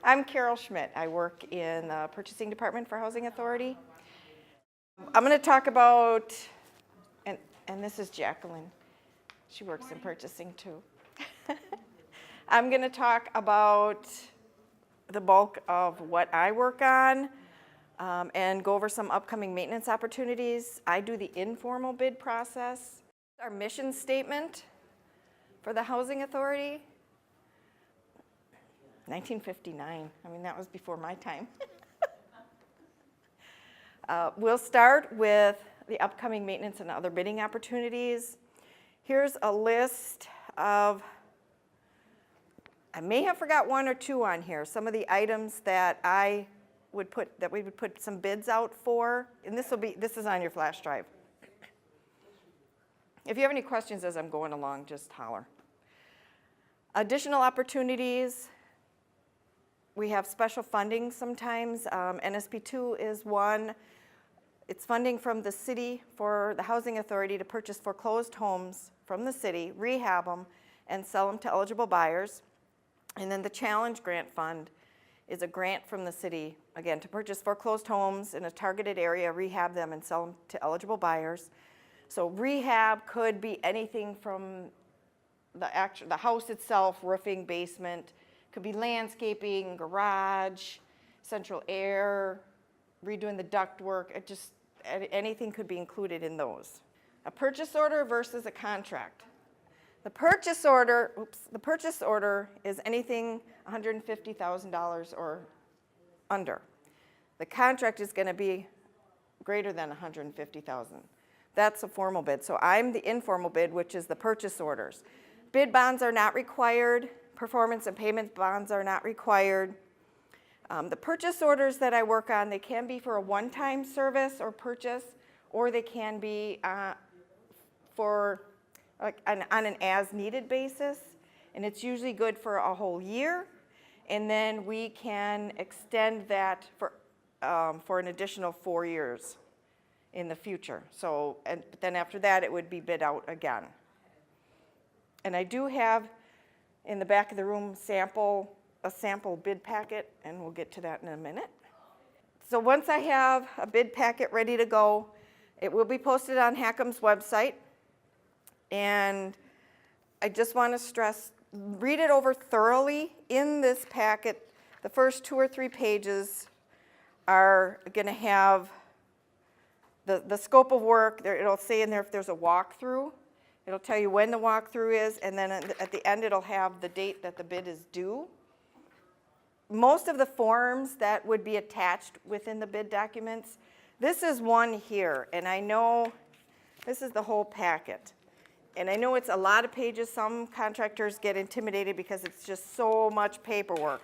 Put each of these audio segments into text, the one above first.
I'm Carol Schmidt. I work in the purchasing department for Housing Authority. I'm going to talk about, and this is Jacqueline. She works in purchasing too. I'm going to talk about the bulk of what I work on and go over some upcoming maintenance opportunities. I do the informal bid process. Our mission statement for the Housing Authority. 1959. I mean, that was before my time. We'll start with the upcoming maintenance and other bidding opportunities. Here's a list of, I may have forgot one or two on here, some of the items that we would put some bids out for, and this is on your flash drive. If you have any questions as I'm going along, just holler. Additional opportunities. We have special funding sometimes. NSP2 is one. It's funding from the city for the Housing Authority to purchase foreclosed homes from the city, rehab them, and sell them to eligible buyers. And then the Challenge Grant Fund is a grant from the city, again, to purchase foreclosed homes in a targeted area, rehab them, and sell them to eligible buyers. So rehab could be anything from the house itself, roofing, basement. Could be landscaping, garage, central air, redoing the duct work. Anything could be included in those. A purchase order versus a contract. The purchase order is anything $150,000 or under. The contract is going to be greater than $150,000. That's a formal bid. So I'm the informal bid, which is the purchase orders. Bid bonds are not required. Performance and payment bonds are not required. The purchase orders that I work on, they can be for a one-time service or purchase, or they can be for on an as-needed basis, and it's usually good for a whole year, and then we can extend that for an additional 4 years in the future. So, and then after that, it would be bid out again. And I do have in the back of the room a sample bid packet, and we'll get to that in a minute. So once I have a bid packet ready to go, it will be posted on HACM's website. And I just want to stress, read it over thoroughly. In this packet, the first 2 or 3 pages are going to have the scope of work. It'll say in there if there's a walkthrough. It'll tell you when the walkthrough is, and then at the end it'll have the date that the bid is due. Most of the forms that would be attached within the bid documents, this is one here, and I know this is the whole packet. And I know it's a lot of pages. Some contractors get intimidated because it's just so much paperwork.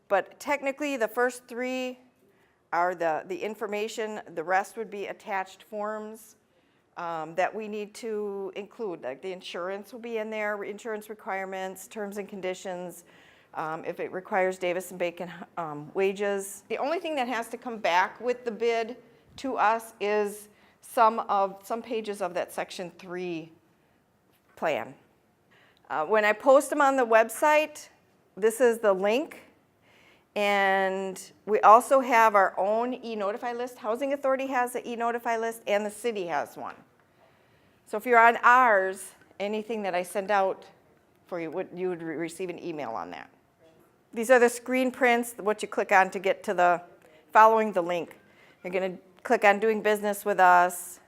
But technically the first 3 are the information. The rest would be attached forms that we need to include. Like the insurance will be in there, insurance requirements, terms and conditions, if it requires Davis and Bacon wages. The only thing that has to come back with the bid to us is some pages of that Section 3 plan. When I post them on the website, this is the link. And we also have our own e-notify list. Housing Authority has an e-notify list, and the city has one. So if you're on ours, anything that I send out for you, you would receive an email on that. These are the screen prints, what you click on to get to following the link. You're going to click on doing business with us,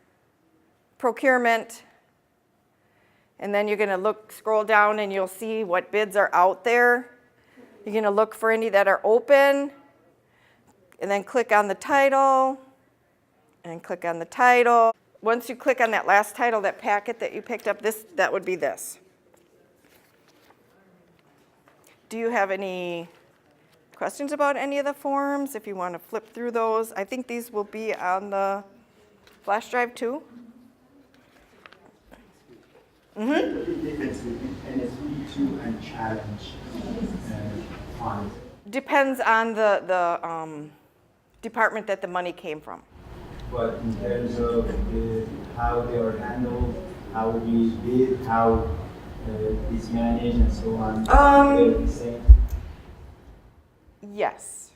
procurement, and then you're going to scroll down and you'll see what bids are out there. You're going to look for any that are open, and then click on the title, and click on the title. Once you click on that last title, that packet that you picked up, that would be this. Do you have any questions about any of the forms? If you want to flip through those, I think these will be on the flash drive too. Mm-hmm. What is the difference between NSP2 and Challenge Fund? Depends on the department that the money came from. But in terms of how they are handled, how we bid, how it's managed, and so on, they're the same? Yes,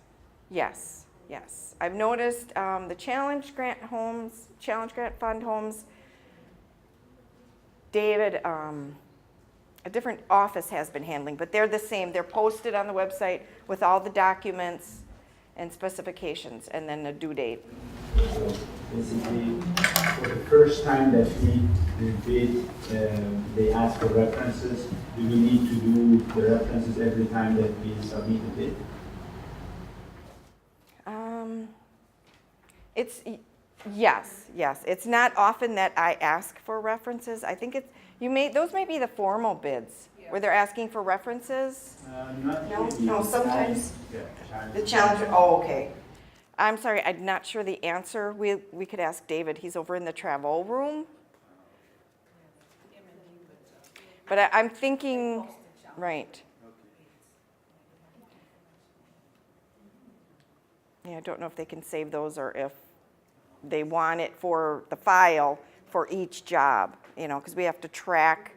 yes, yes. I've noticed the Challenge Grant Fund homes, David, a different office has been handling, but they're the same. They're posted on the website with all the documents and specifications, and then the due date. So basically, for the first time that we bid, they ask for references. Do we need to do the references every time that we submit a bid? Yes. It's not often that I ask for references. I think those may be the formal bids where they're asking for references. Not No? really. No, sometimes. Challenge. The challenge, oh, okay. I'm sorry, I'm not sure the answer. We could ask David, he's over in the travel room. But I'm thinking, right. Yeah, I don't know if they can save those or if they want it for the file for each job, because we have to track,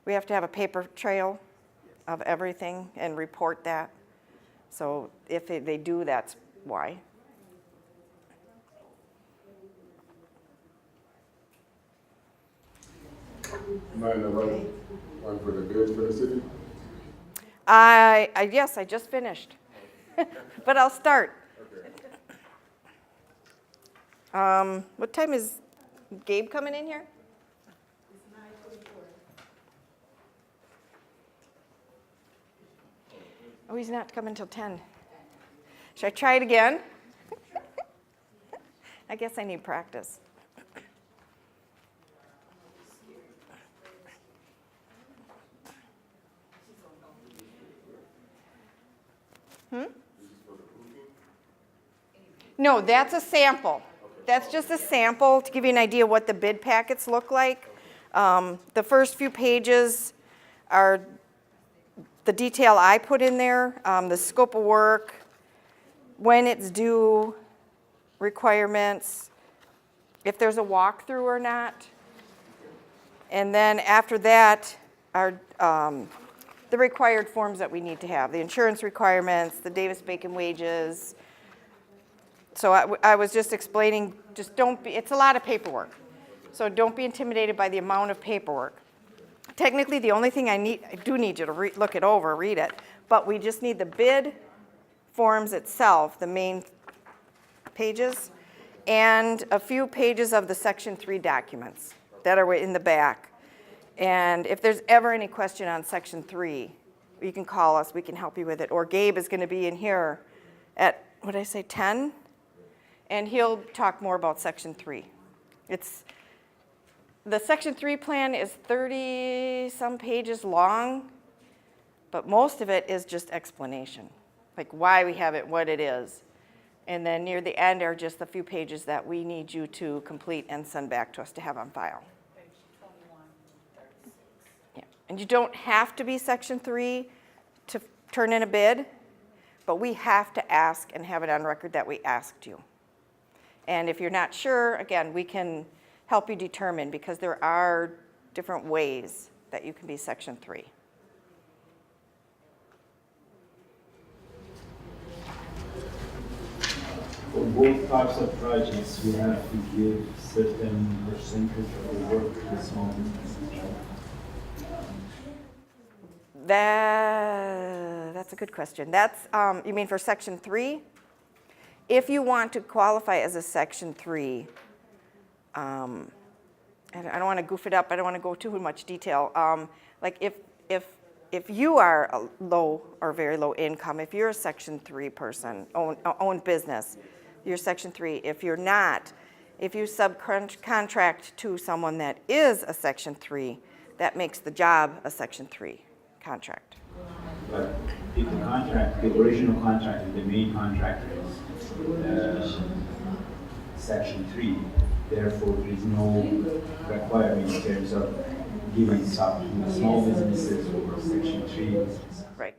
we have to have a paper trail of everything and report that. So if they do, that's why. Mind to run for the bids for the city? Yes, I just finished, but I'll start. What time is Gabe coming in here? Oh, he's not coming till 10. Should I try it again? I guess I need practice. No, that's a sample. That's just a sample to give you an idea what the bid packets look like. The first few pages are the detail I put in there, the scope of work, when it's due, requirements, if there's a walkthrough or not. And then after that are the required forms that we need to have, the insurance requirements, the Davis-Bacon wages. So I was just explaining, just don't be, it's a lot of paperwork. So don't be intimidated by the amount of paperwork. Technically, the only thing I do need you to look it over, read it, but we just need the bid forms itself, the main pages, and a few pages of the Section 3 documents that are in the back. And if there's ever any question on Section 3, you can call us, we can help you with it. Or Gabe is going to be in here at, what did I say, 10? And he'll talk more about Section 3. The Section 3 plan is 30-some pages long, but most of it is just explanation, like why we have it, what it is. And then near the end are just a few pages that we need you to complete and send back to us to have on file. Page 21, 36. Yeah. And you don't have to be Section 3 to turn in a bid, but we have to ask and have it on record that we asked you. And if you're not sure, again, we can help you determine because there are different ways that you can be Section 3. For both types of projects, we have to give certain percentage of the work to the small businesses. That's a good question. That's, you mean for Section 3? If you want to qualify as a Section 3, and I don't want to goof it up, I don't want to go too much detail. Like if you are a low or very low income, if you're a Section 3 person, owned business, you're Section 3. If you're not, if you subcontract to someone that is a Section 3, that makes the job a Section 3 contract. But if the original contract, the main contractor is Section 3, therefore there is no requirement in terms of giving sub to small businesses or Section 3 businesses. Right.